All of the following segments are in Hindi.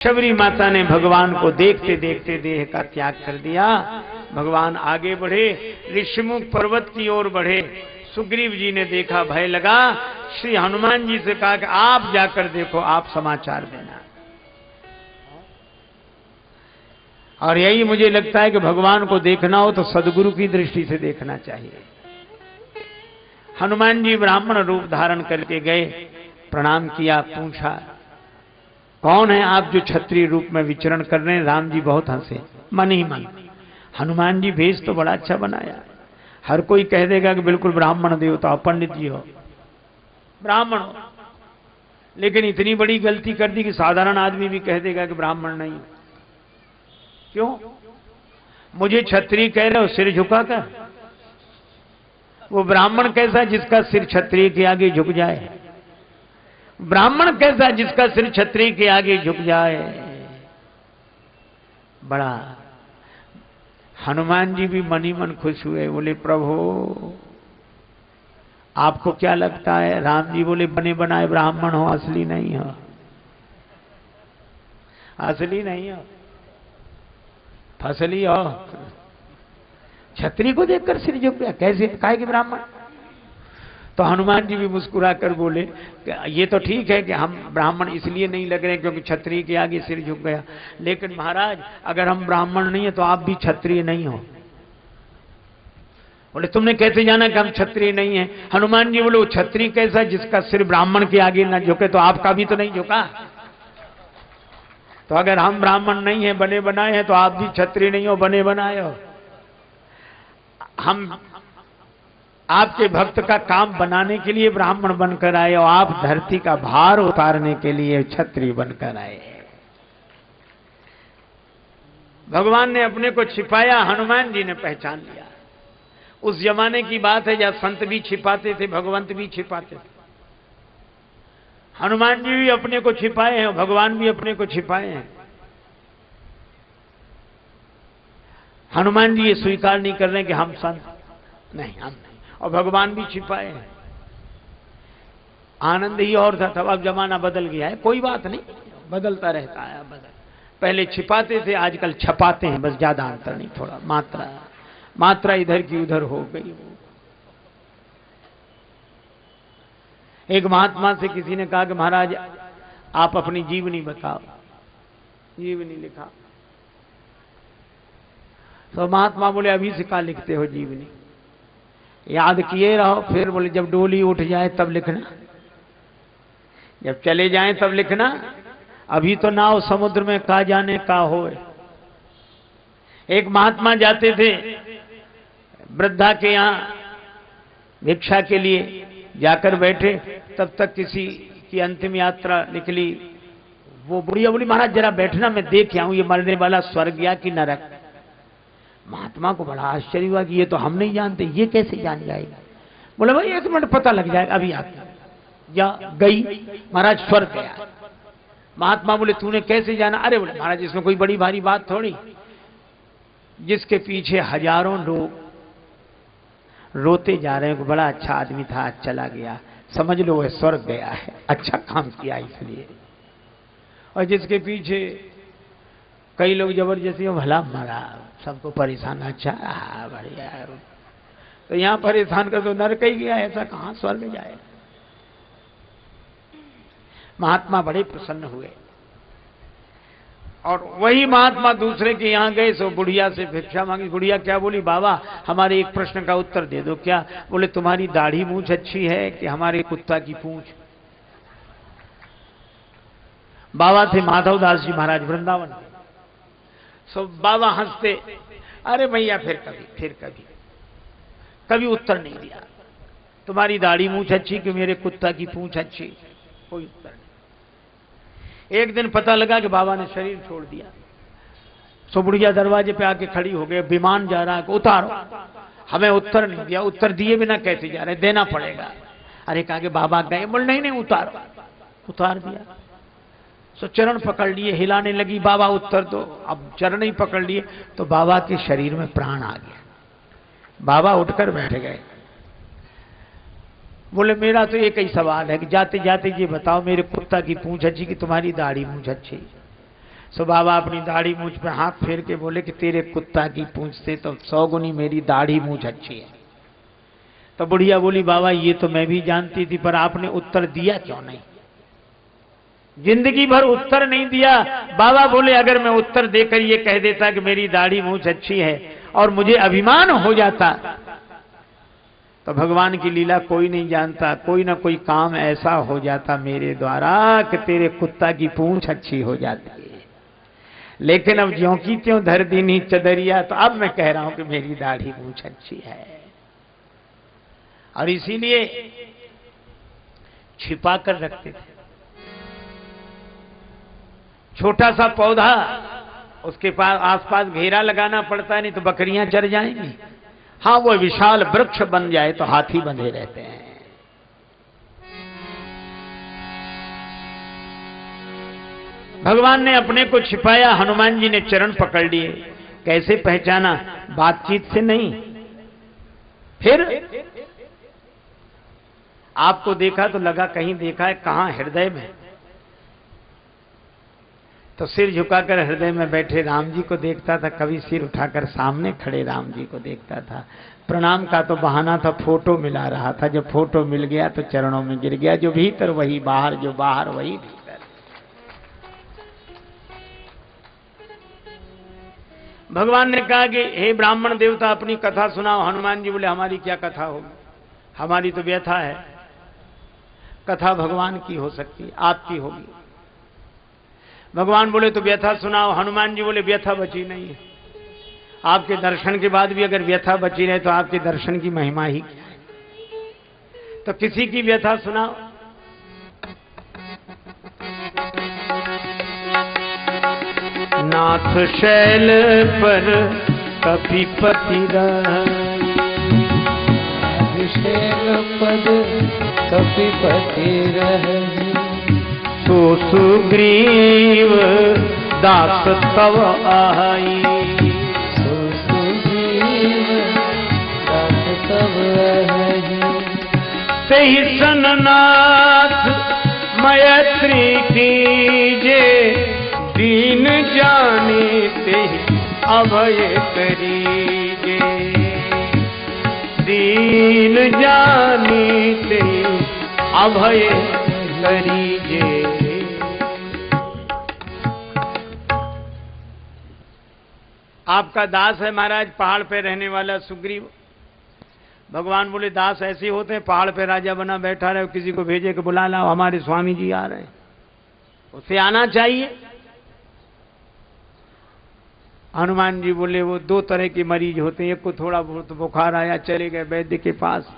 शबरी माता ने भगवान को देखते देखते देह का त्याग कर दिया। भगवान आगे बढ़े, ऋषिमुख पर्वत की ओर बढ़े। सुग्रीव जी ने देखा, भय लगा। श्री हनुमान जी से कहा कि आप जाकर देखो, आप समाचार देना। और यही मुझे लगता है कि भगवान को देखना हो तो सदगुरु की दृष्टि से देखना चाहिए। हनुमान जी ब्राह्मण रूप धारण करके गए, प्रणाम किया, पूछा कौन है आप जो क्षत्रिय रूप में विचरण कर रहे हैं? राम जी बहुत हंसे, मन ही मन। हनुमान जी भेष तो बड़ा अच्छा बनाया। हर कोई कह देगा कि बिल्कुल ब्राह्मण देवता, पंडित जी हो, ब्राह्मण हो, लेकिन इतनी बड़ी गलती कर दी कि साधारण आदमी भी कह देगा कि ब्राह्मण नहीं। क्यों? मुझे क्षत्रिय कह रहे हो सिर झुकाकर? वो ब्राह्मण कैसा जिसका सिर क्षत्रिय के आगे झुक जाए? ब्राह्मण कैसा जिसका सिर क्षत्रिय के आगे झुक जाए? बड़ा। हनुमान जी भी मन ही मन खुश हुए, बोले प्रभु आपको क्या लगता है? राम जी बोले बने बनाए ब्राह्मण हो, असली नहीं हो, असली नहीं हो, फसली हो। क्षत्रिय को देखकर सिर झुक गया, कैसे? काहे कि ब्राह्मण। तो हनुमान जी भी मुस्कुरा कर बोले कि ये तो ठीक है कि हम ब्राह्मण इसलिए नहीं लग रहे क्योंकि क्षत्रिय के आगे सिर झुक गया, लेकिन महाराज अगर हम ब्राह्मण नहीं है तो आप भी क्षत्रिय नहीं हो। बोले तुमने कैसे जाना कि हम क्षत्रिय नहीं है? हनुमान जी बोले वो क्षत्रिय कैसा जिसका सिर ब्राह्मण के आगे ना झुके? तो आपका भी तो नहीं झुका। तो अगर हम ब्राह्मण नहीं है, बने बनाए हैं, तो आप भी क्षत्रिय नहीं हो, बने बनाए हो। हम आपके भक्त का काम बनाने के लिए ब्राह्मण बनकर आए और आप धरती का भार उतारने के लिए क्षत्रिय बनकर आए। भगवान ने अपने को छिपाया, हनुमान जी ने पहचान लिया। उस जमाने की बात है जब संत भी छिपाते थे, भगवंत भी छिपाते थे। हनुमान जी भी अपने को छिपाए हैं, भगवान भी अपने को छिपाए हैं। हनुमान जी ये स्वीकार नहीं कर रहे कि हम संत नहीं, हम नहीं, और भगवान भी छिपाए हैं। आनंद ही और था, तब अब जमाना बदल गया है, कोई बात नहीं, बदलता रहता है। पहले छिपाते थे, आजकल छपाते हैं, बस ज्यादा अंतर नहीं, थोड़ा मात्रा इधर की उधर हो गई। एक महात्मा से किसी ने कहा कि महाराज आप अपनी जीवनी बताओ। जीवनी लिखा तो महात्मा बोले अभी से क्या लिखते हो जीवनी? याद किए रहो। फिर बोले जब डोली उठ जाए तब लिखना, जब चले जाएं तब लिखना, अभी तो नाव समुद्र में का जाने का होए। एक महात्मा जाते थे वृद्धा के यहां भिक्षा के लिए, जाकर बैठे, तब तक किसी की अंतिम यात्रा निकली। वो बुढ़िया बोली महाराज जरा बैठना, मैं देख आऊं ये मरने वाला स्वर्ग या कि नरक। महात्मा को बड़ा आश्चर्य हुआ कि ये तो हम नहीं जानते, ये कैसे जान जाएगा? बोले भाई 1 मिनट पता लग जाएगा, अभी आता। या गई, महाराज स्वर्ग गया। महात्मा बोले तूने कैसे जाना? अरे बोले महाराज इसमें कोई बड़ी भारी बात थोड़ी, जिसके पीछे हजारों लोग रोते जा रहे हैं, बड़ा अच्छा आदमी था, आज चला गया, समझ लो वह स्वर्ग गया है, अच्छा काम किया इसलिए। और जिसके पीछे कई लोग जबरदस्ती भला मरा, सबको परेशान, अच्छा बढ़िया, तो यहां परेशान कर तो नरक ही गया, ऐसा कहां स्वर्ग जाए? महात्मा बड़े प्रसन्न हुए। और वही महात्मा दूसरे के यहां गए, सो बुढ़िया से भिक्षा मांगी। बुढ़िया क्या बोली? बाबा हमारे एक प्रश्न का उत्तर दे दो। क्या? बोले तुम्हारी दाढ़ी मूंछ अच्छी है कि हमारे कुत्ता की पूंछ? बाबा थे माधवदास जी महाराज वृंदावन। सो बाबा हंसते, अरे भैया फिर कभी उत्तर नहीं दिया। तुम्हारी दाढ़ी मूंछ अच्छी कि मेरे कुत्ता की पूंछ अच्छी? कोई उत्तर नहीं। एक दिन पता लगा कि बाबा ने शरीर छोड़ दिया। सो बुढ़िया दरवाजे पे आके खड़ी हो गए, विमान जा रहा है, उतारो। हमें उत्तर नहीं दिया, उत्तर दिए बिना कैसे जा रहे, देना पड़ेगा। अरे कहा कि बाबा गए? बोल नहीं उतारो। उतार दिया। सो चरण पकड़ लिए, हिलाने लगी, बाबा उत्तर दो। अब चरण ही पकड़ लिए तो बाबा के शरीर में प्राण आ गया। बाबा उठकर बैठ गए। बोले मेरा तो एक ही सवाल है कि जाते जाते ये बताओ मेरे कुत्ता की पूंछ अच्छी कि तुम्हारी दाढ़ी मूंछ अच्छी? सो बाबा अपनी दाढ़ी मूंछ पे हाथ फेर के बोले कि तेरे कुत्ता की पूंछ से तो 100 गुनी मेरी दाढ़ी मूंछ अच्छी है। तो बुढ़िया बोली बाबा ये तो मैं भी जानती थी, पर आपने उत्तर दिया क्यों नहीं? जिंदगी भर उत्तर नहीं दिया। बाबा बोले अगर मैं उत्तर देकर ये कह देता कि मेरी दाढ़ी मूंछ अच्छी है और मुझे अभिमान हो जाता, तो भगवान की लीला कोई नहीं जानता, कोई ना कोई काम ऐसा हो जाता मेरे द्वारा कि तेरे कुत्ता की पूंछ अच्छी हो जाती है। लेकिन अब ज्यों की त्यों धर दीनी चदरिया, तो अब मैं कह रहा हूं कि मेरी दाढ़ी मूंछ अच्छी है। और इसीलिए छिपा कर रखते थे। छोटा सा पौधा, उसके पास आसपास घेरा लगाना पड़ता है, नहीं तो बकरियां चर जाएंगी। हाँ, वो विशाल वृक्ष बन जाए तो हाथी बंधे रहते हैं। भगवान ने अपने को छिपाया, हनुमान जी ने चरण पकड़ लिए। कैसे पहचाना? बातचीत से नहीं। फिर आपको देखा तो लगा कहीं देखा है, कहां? हृदय में। तो सिर झुकाकर हृदय में बैठे राम जी को देखता था, कभी सिर उठाकर सामने खड़े राम जी को देखता था। प्रणाम का तो बहाना था, फोटो मिला रहा था। जब फोटो मिल गया तो चरणों में गिर गया। जो भीतर वही बाहर, जो बाहर वही भीतर। भगवान ने कहा कि हे ब्राह्मण देवता अपनी कथा सुनाओ। हनुमान जी बोले हमारी क्या कथा होगी, हमारी तो व्यथा है। कथा भगवान की हो सकती है, आपकी होगी। भगवान बोले तो व्यथा सुनाओ। हनुमान जी बोले व्यथा बची नहीं है। आपके दर्शन के बाद भी अगर व्यथा बची रहे तो आपके दर्शन की महिमा ही क्या है? तो किसी की व्यथा सुनाओ। नाथ शैल पर कपिपति शैल पद कपिपति रही, तो सुग्रीव दास तव आई। तो सुग्रीव दास तव आई, तेहि सननाथ मैत्री कीजे, दीन जाने तेहि अभय करीजे। दीन जाने तेहि अभय करीजे। आपका दास है महाराज, पहाड़ पे रहने वाला सुग्रीव। भगवान बोले दास ऐसे होते हैं, पहाड़ पे राजा बना बैठा रहे, किसी को भेजे कि बुला लाओ हमारे स्वामी जी आ रहे हैं, उसे आना चाहिए। हनुमान जी बोले वो 2 तरह के मरीज होते हैं, एक को थोड़ा बहुत बुखार आया चले गए वैद्य के पास,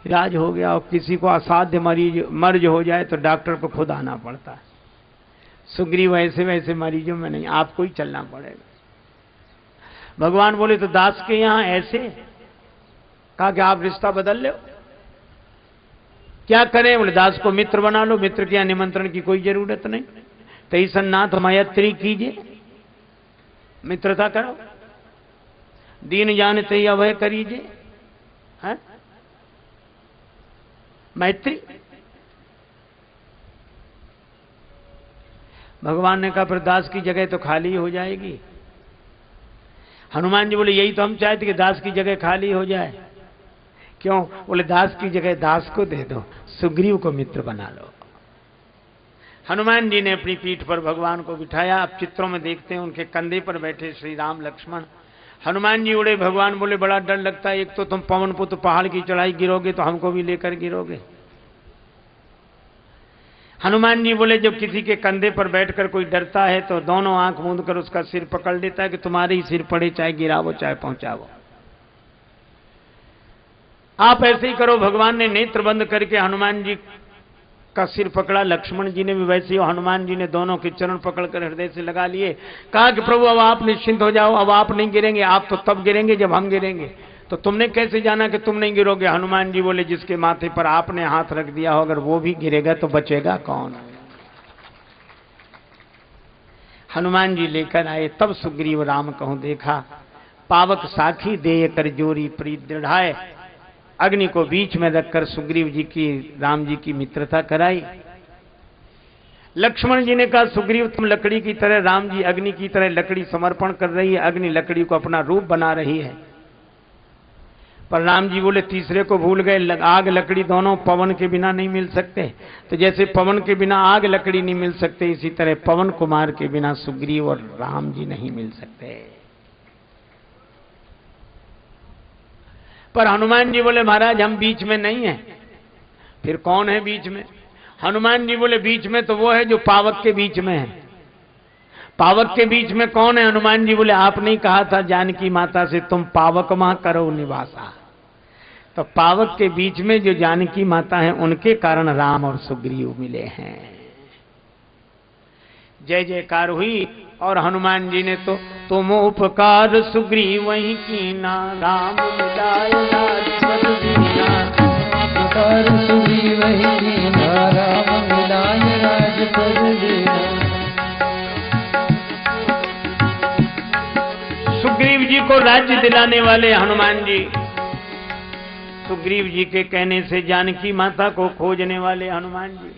इलाज हो गया, और किसी को असाध्य मर्ज हो जाए तो डॉक्टर को खुद आना पड़ता है। सुग्रीव ऐसे वैसे मरीजों में नहीं, आपको ही चलना पड़ेगा। भगवान बोले तो दास के यहां ऐसे? कहा कि आप रिश्ता बदल लो। क्या करें? बोले दास को मित्र बना लो। मित्र के यहां निमंत्रण की कोई जरूरत नहीं। तई सन्नाथ मैत्री कीजिए, मित्रता करो। दीन जानते ही अभय करीजिए, है मैत्री। भगवान ने कहा पर दास की जगह तो खाली हो जाएगी। हनुमान जी बोले यही तो हम चाहते कि दास की जगह खाली हो जाए। क्यों? बोले दास की जगह दास को दे दो, सुग्रीव को मित्र बना लो। हनुमान जी ने अपनी पीठ पर भगवान को बिठाया। आप चित्रों में देखते हैं उनके कंधे पर बैठे श्री राम लक्ष्मण। हनुमान जी उड़े। भगवान बोले बड़ा डर लगता है, एक तो तुम पवन पुत्र पहाड़ की चढ़ाई गिरोगे तो हमको भी लेकर गिरोगे। हनुमान जी बोले जब किसी के कंधे पर बैठकर कोई डरता है तो दोनों आंख मूंद कर उसका सिर पकड़ लेता है कि तुम्हारे ही सिर पड़े, चाहे गिरावो चाहे पहुंचावो। आप ऐसे ही करो। भगवान ने नेत्र बंद करके हनुमान जी का सिर पकड़ा, लक्ष्मण जी ने भी वैसे ही। हनुमान जी ने दोनों के चरण पकड़कर हृदय से लगा लिए। कहा कि प्रभु अब आप निश्चिंत हो जाओ, अब आप नहीं गिरेंगे। आप तो तब गिरेंगे जब हम गिरेंगे। तो तुमने कैसे जाना कि तुम नहीं गिरोगे? हनुमान जी बोले जिसके माथे पर आपने हाथ रख दिया हो अगर वो भी गिरेगा तो बचेगा कौन? हनुमान जी लेकर आए। तब सुग्रीव राम कहूं देखा, पावक साखी देय कर जोरी प्रीत दृढ़ाए। अग्नि को बीच में रखकर सुग्रीव जी की राम जी की मित्रता कराई। लक्ष्मण जी ने कहा सुग्रीव तुम लकड़ी की तरह, राम जी अग्नि की तरह लकड़ी समर्पण कर रही है, अग्नि लकड़ी को अपना रूप बना रही है। पर राम जी बोले तीसरे को भूल गए, आग लकड़ी दोनों पवन के बिना नहीं मिल सकते। तो जैसे पवन के बिना आग लकड़ी नहीं मिल सकते, इसी तरह पवन कुमार के बिना सुग्रीव और राम जी नहीं मिल सकते। पर हनुमान जी बोले महाराज हम बीच में नहीं हैं। फिर कौन है बीच में? हनुमान जी बोले बीच में तो वो है जो पावक के बीच में है। पावक के बीच में कौन है? हनुमान जी बोले आपने ही कहा था जानकी माता से तुम पावक मां करो निवासा। तो पावक के बीच में जो जानकी माता है उनके कारण राम और सुग्रीव मिले हैं। जय जयकार हुई और हनुमान जी ने तो तुम उपकार सुग्रीव वहीं कीना, राम मिलाय राजपद दीना। उपकार सुग्रीव वहीं कीना, राम मिलाय राजपद दीना। सुग्रीव जी को राज्य दिलाने वाले हनुमान जी, सुग्रीव जी के कहने से जानकी माता को खोजने वाले हनुमान जी,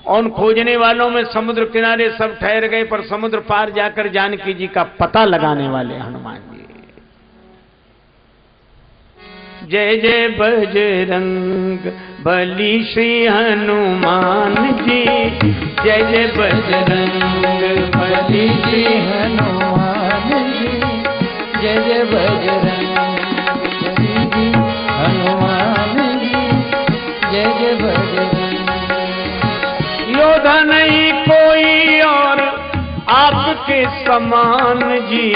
और खोजने वालों में समुद्र किनारे सब ठहर गए, पर समुद्र पार जाकर जानकी जी का पता लगाने वाले हनुमान जी। जय जय बजरंग बली श्री हनुमान जी, जय जय बजरंग बली श्री हनुमान जी, जय जय बजरंग बली जी हनुमान जी, जय जय बजरंग। योद्धा नहीं कोई और आपके समान जी,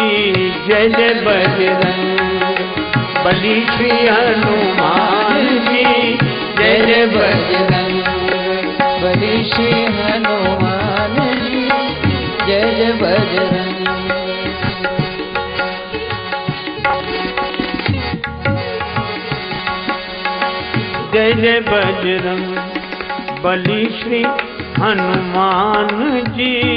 जय जय बजरंग बली श्री हनुमान जी, जय जय बजरंग बली श्री हनुमान जी, जय जय बजरंग। जय जय बजरंग बली श्री हनुमान जी।